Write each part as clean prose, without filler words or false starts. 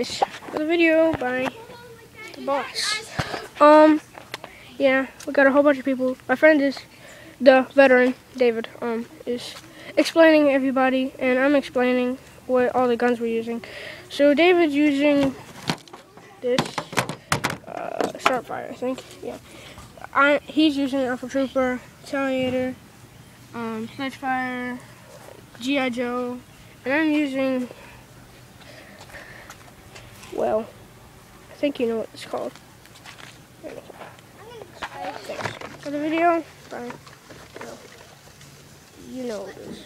For the video by the boss. Yeah, we got a whole bunch of people. My friend is the veteran, David, is explaining everybody, and I'm explaining what all the guns we're using. So David's using this Sharpfire, I think. Yeah. He's using Alpha Trooper, Retaliator, Sledgefire, G.I. Joe, and I'm using, well, I think you know what it's called. Thanks for the video. Bye. You know what it is.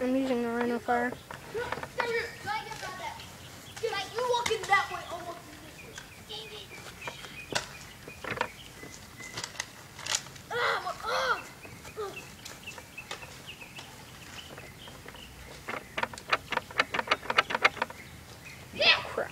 I'm using the Rhino Fire. Crap.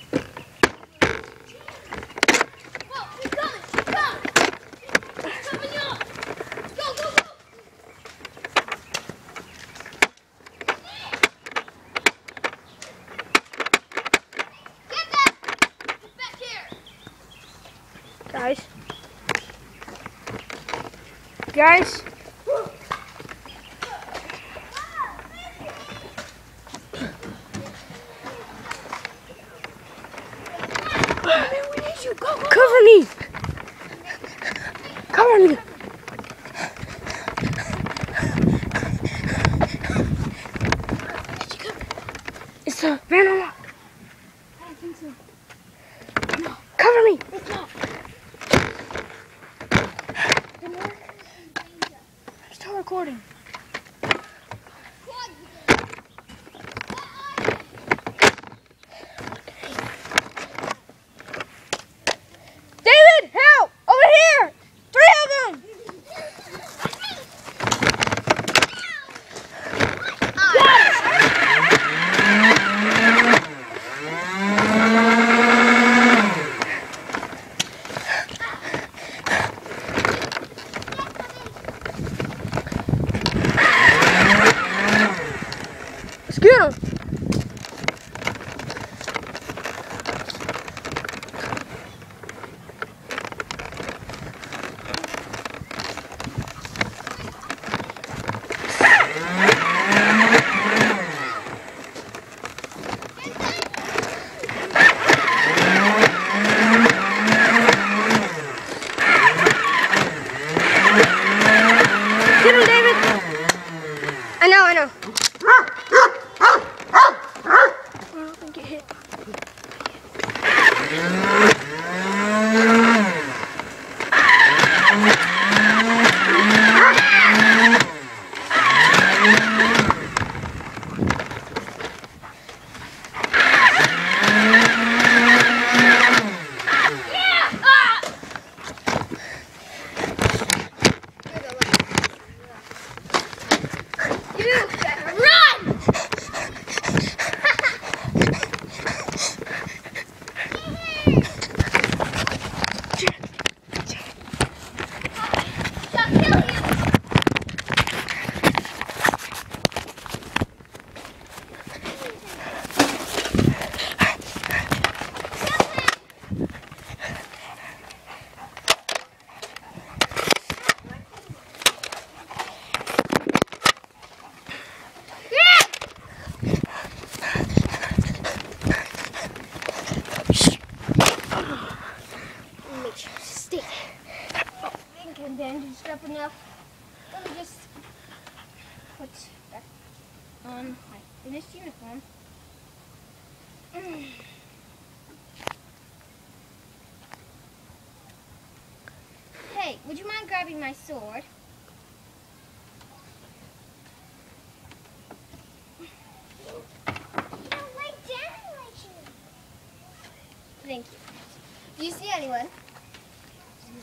Guys. Cover me! Cover me! It's a random lock. I don't think so. No. Cover me! It's not. I'm still recording. David, help! Over here! 3 of them! Let's get him! Get him, David! I know. Oh, don't get hit. And bandaged up enough. Let me just put back on my finished uniform. Hey, would you mind grabbing my sword? Don't lay down like you. Thank you. Do you see anyone? No.